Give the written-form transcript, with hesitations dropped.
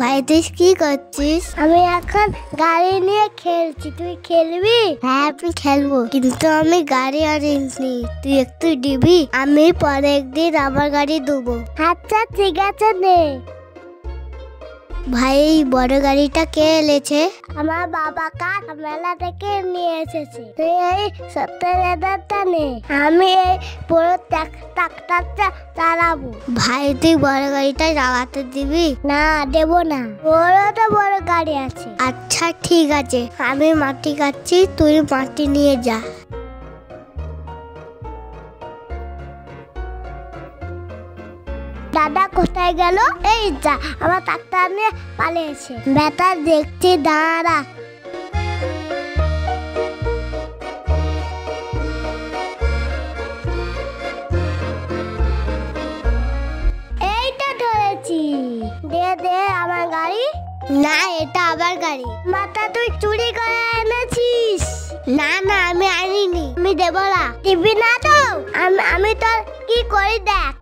ভাই তুই কি করছিস? আমি এখন গাড়ি নিয়ে খেলছি, তুই খেলবি? হ্যাঁ আমি খেলবো, কিন্তু আমি গাড়ি আনিনি, তুই একটু দিবি? আমি পরে একদিন আমার গাড়ি দেবো। আচ্ছা ঠিক আছে নে। ভাই এই বড় গাড়িটা কে এনেছে? আমার বাবা কাল মেলা থেকে নিয়ে এসেছে। তুই এই 70,000টা নে, আমি এই বড় ট্রাক্টরটা চালাবো। ভাই তুই বড় গাড়িটা চালাতে দিবি? না দেবো না, বড় গাড়ি আছে। আচ্ছা ঠিক আছে, আমি মাটি কাটছি, তুই মাটি নিয়ে যা। দাদা কোথায় গেল? এই যা, আমার ট্রাক্টর নিয়ে পালিয়েছে। বেটা দেখছি, দাঁড়া। এইটা ধরেছি, দে আমার গাড়ি। না এটা আবার গাড়ি। মাথা তুই চুরি করে এনেছিস? না না আমি আনিনি, আমি দেবো না। টিভি না তো, আমি তোর কি করি দেখ।